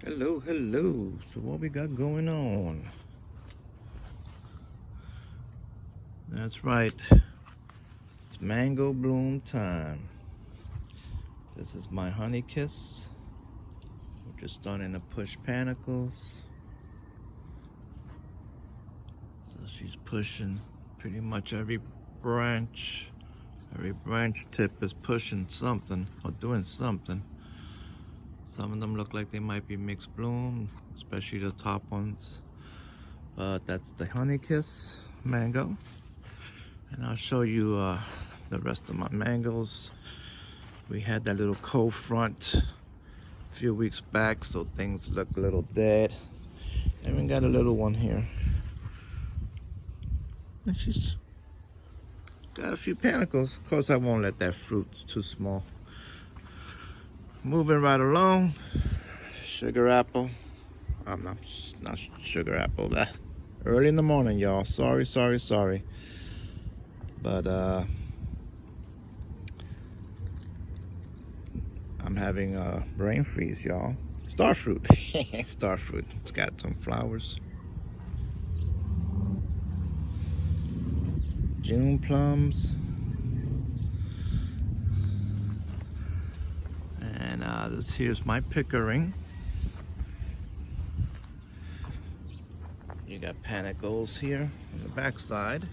Hello, hello. So what we got going on? That's right. It's mango bloom time. This is my honey kiss. We're just starting to push panicles. So she's pushing pretty much every branch. Every branch tip is pushing something or doing something. Some of them look like they might be mixed bloom, especially the top ones. But that's the honey kiss mango. And I'll show you the rest of my mangoes. We had that little cold front a few weeks back, so things look a little dead. And we got a little one here. And she's got a few panicles. Of course, I won't let that fruit, it's too small. Moving right along. Sugar apple. I'm not sugar apple. That early in the morning, y'all. Sorry. But I'm having a brain freeze, y'all. Starfruit. Starfruit. It's got some flowers. June plums. And this here's my pickering. You got panicles here on the back side.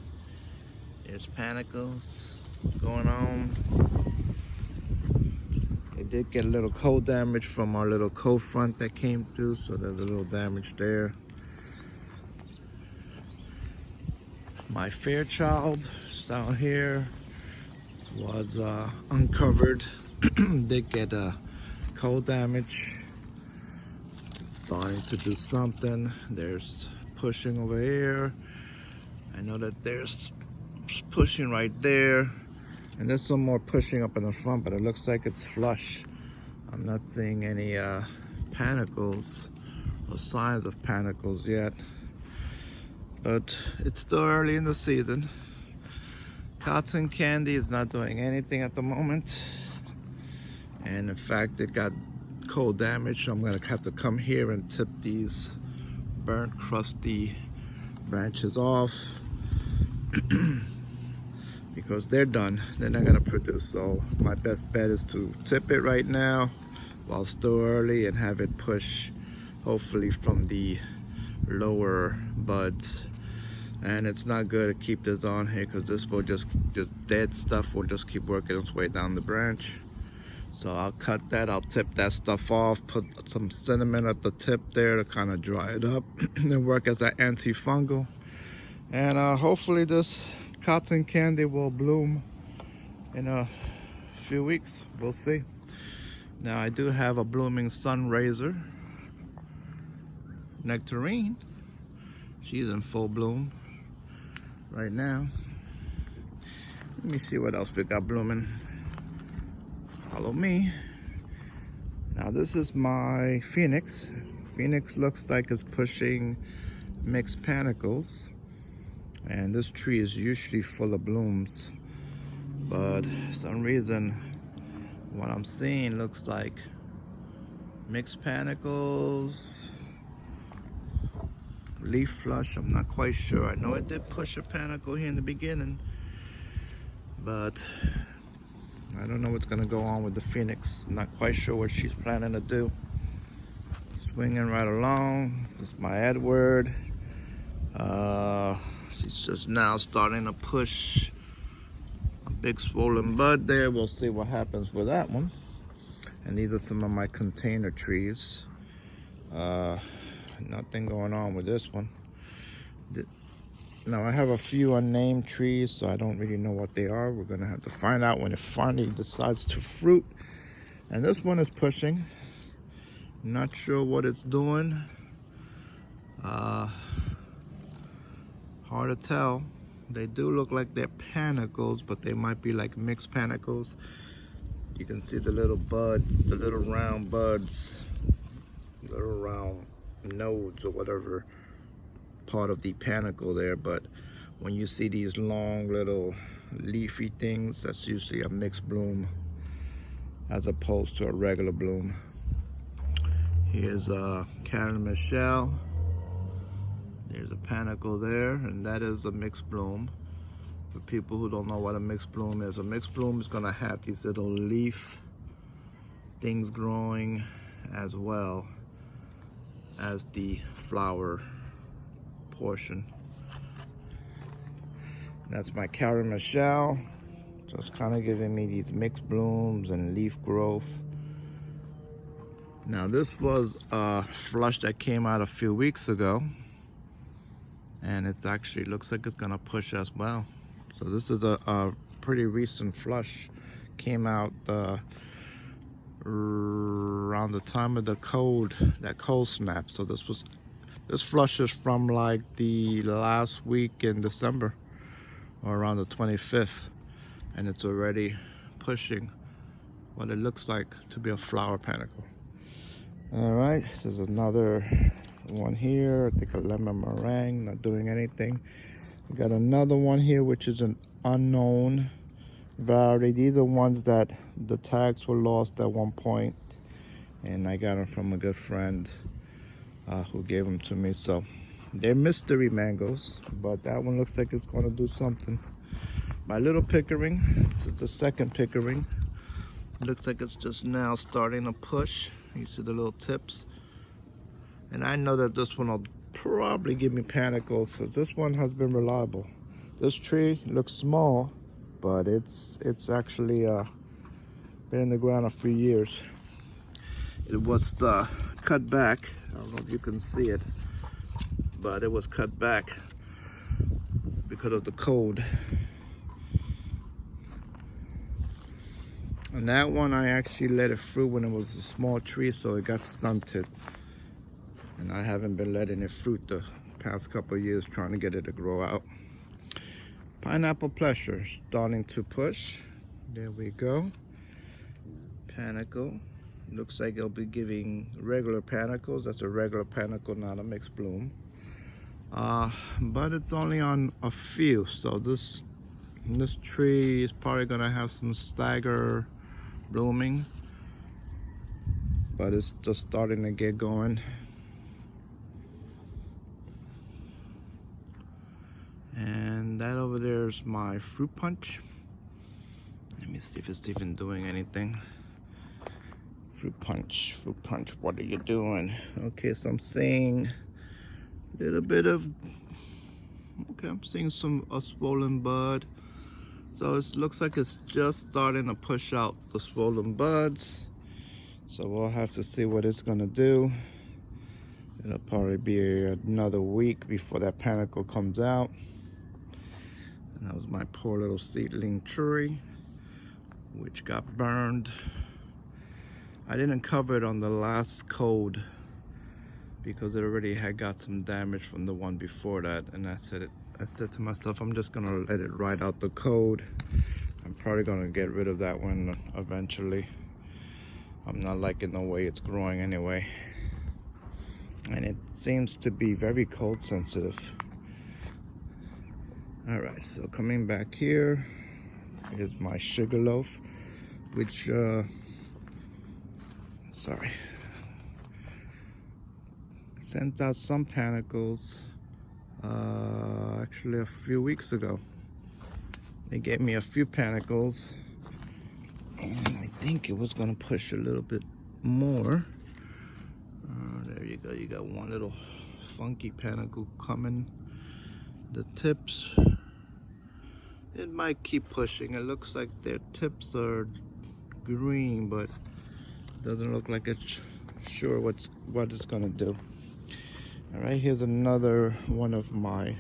There's panicles going on. They did get a little cold damage from our little cold front that came through, so there's a little damage there. My Fairchild down here was uncovered. Did get a cold damage. It's starting to do something. There's pushing over here. I know that there's pushing right there. And there's some more pushing up in the front, but it looks like it's flush. I'm not seeing any panicles or signs of panicles yet. But it's still early in the season. Cotton candy is not doing anything at the moment. And in fact, it got cold damage, so I'm gonna have to come here and tip these burnt, crusty branches off. Because they're done, they're not gonna produce. So my best bet is to tip it right now while it's still early and have it push hopefully from the lower buds. And it's not good to keep this on here because this will just dead stuff will just keep working its way down the branch. So I'll cut that, I'll tip that stuff off, put some cinnamon at the tip there to kind of dry it up and work as an antifungal. And hopefully this cotton candy will bloom in a few weeks. We'll see. Now I do have a blooming Sunraiser nectarine. She's in full bloom right now. Let me see what else we got blooming. Follow me. Now this is my Phoenix. Phoenix looks like it's pushing mixed panicles. And this tree is usually full of blooms, but for some reason what I'm seeing looks like mixed panicles, leaf flush. I'm not quite sure. I know it did push a panicle here in the beginning, but I don't know what's gonna go on with the Phoenix. I'm not quite sure what she's planning to do. Swinging right along. This is my Edward. She's just now starting to push a big swollen bud there. We'll see what happens with that one. And these are some of my container trees. Nothing going on with this one. Now I have a few unnamed trees, so I don't really know what they are. We're gonna have to find out when it finally decides to fruit. And this one is pushing. Not sure what it's doing. Hard to tell. They do look like they're panicles, but they might be like mixed panicles. You can see the little buds, the little round buds, little round nodes or whatever part of the panicle there. But when you see these long little leafy things, that's usually a mixed bloom as opposed to a regular bloom. Here's Karen Michelle. There's a panicle there, and that is a mixed bloom. For people who don't know what a mixed bloom is, a mixed bloom is gonna have these little leaf things growing as well as the flower portion. That's my Karen Michelle. So it's kind of giving me these mixed blooms and leaf growth. Now this was a flush that came out a few weeks ago, and it's actually looks like it's gonna push as well. So this is a pretty recent flush. Came out around the time of the that cold snap. So this flush is from like the last week in December, or around the 25th, and it's already pushing what it looks like to be a flower panicle. All right, this is another one here. I think a lemon meringue, not doing anything. We got another one here, which is an unknown variety. These are ones that the tags were lost at one point, and I got them from a good friend who gave them to me. So they're mystery mangoes, but that one looks like it's going to do something. My little pickering, this is the second pickering. Looks like it's just now starting to push. You see the little tips. And I know that this one will probably give me panicles, so this one has been reliable. This tree looks small, but it's actually been in the ground a few years. It was cut back. I don't know if you can see it, but it was cut back because of the cold. And that one, I actually let it fruit when it was a small tree, so it got stunted. And I haven't been letting it fruit the past couple of years, trying to get it to grow out. Pineapple Pleasure starting to push. There we go. Panicle. Looks like it'll be giving regular panicles. That's a regular panicle, not a mixed bloom. But it's only on a few, so this tree is probably gonna have some stagger blooming, but it's just starting to get going. And that over there is my fruit punch. Let me see if it's even doing anything. Fruit punch, what are you doing? Okay, so I'm seeing a little bit of, okay, I'm seeing a swollen bud. So it looks like it's just starting to push out the swollen buds. So we'll have to see what it's gonna do. It'll probably be another week before that panicle comes out. And that was my poor little seedling tree, which got burned. I didn't cover it on the last cold because it already had got some damage from the one before that. And I said to myself, I'm just gonna let it ride out the cold. I'm probably gonna get rid of that one eventually. I'm not liking the way it's growing anyway. And it seems to be very cold sensitive. All right, so coming back here is my Sugarloaf, which, sent out some panicles actually a few weeks ago. They gave me a few panicles, and I think it was gonna push a little bit more. There you go, you got one little funky panicle coming. The tips, it might keep pushing. It looks like their tips are green, but doesn't look like it's sure what it's gonna do. All right, here's another one of my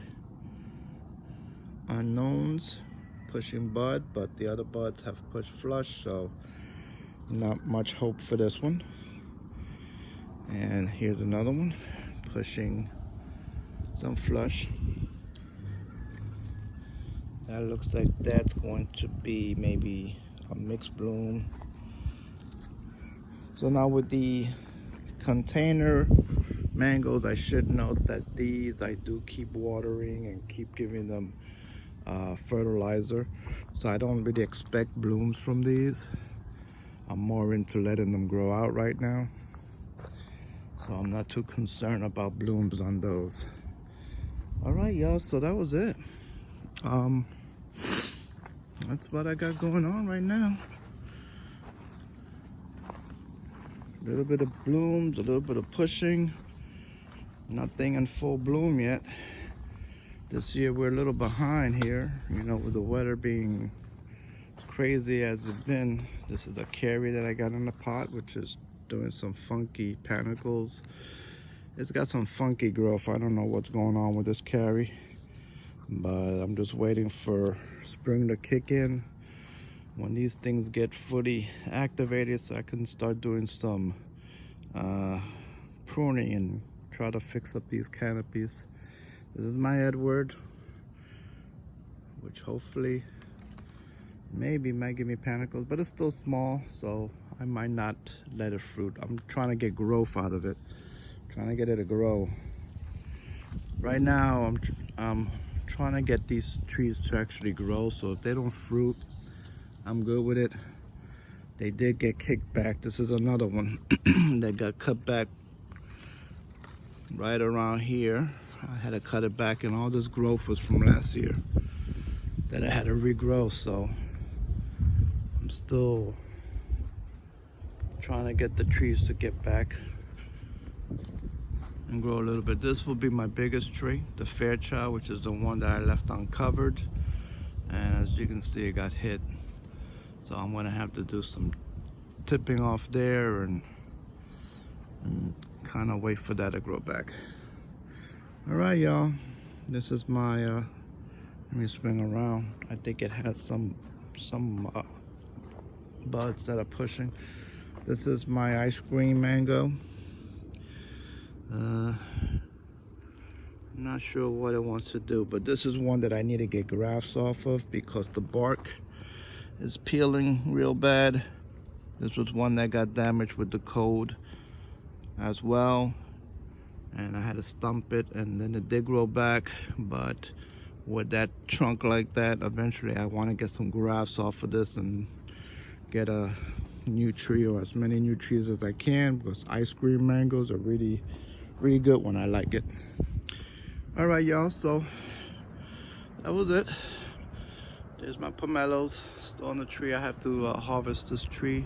unknowns, pushing bud, but the other buds have pushed flush, so not much hope for this one. And here's another one pushing some flush. That looks like that's going to be maybe a mixed bloom. So now with the container mangoes, I should note that these I do keep watering and keep giving them fertilizer. So I don't really expect blooms from these. I'm more into letting them grow out right now. So I'm not too concerned about blooms on those. All right, y'all, so that was it. That's what I got going on right now. A little bit of blooms, a little bit of pushing. Nothing in full bloom yet. This year we're a little behind here, you know, with the weather being crazy as it's been. This is a carry that I got in the pot, which is doing some funky panicles. It's got some funky growth. I don't know what's going on with this carry, but I'm just waiting for spring to kick in when these things get fully activated, so I can start doing some pruning and try to fix up these canopies. This is my Edward, which hopefully maybe might give me panicles, but it's still small, so I might not let it fruit. I'm trying to get growth out of it, trying to get it to grow. Right now I'm trying to get these trees to actually grow, so if they don't fruit, I'm good with it. They did get kicked back. This is another one that got cut back right around here. I had to cut it back, and all this growth was from last year that I had to regrow, so I'm still trying to get the trees to get back and grow a little bit. This will be my biggest tree, the Fairchild, which is the one that I left uncovered, and as you can see, it got hit, so I'm gonna have to do some tipping off there and kind of wait for that to grow back. All right, y'all, this is my let me swing around. I think it has some buds that are pushing. This is my ice cream mango. I'm not sure what it wants to do, but this is one that I need to get grafts off of because the bark is peeling real bad. This was one that got damaged with the cold as well, and I had to stump it, and then it did grow back. But with that trunk like that, eventually I want to get some grafts off of this and get a new tree, or as many new trees as I can, because ice cream mangoes are really good when I like it. All right, y'all, so that was it. There's my pomelos still on the tree. I have to harvest this tree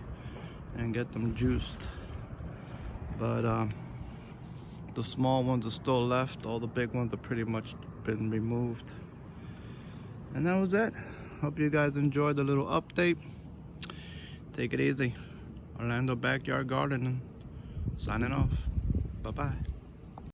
and get them juiced, but the small ones are still left. All the big ones are pretty much been removed. And that was it. Hope you guys enjoyed the little update. Take it easy. Orlando Backyard Gardening signing off. Bye-bye.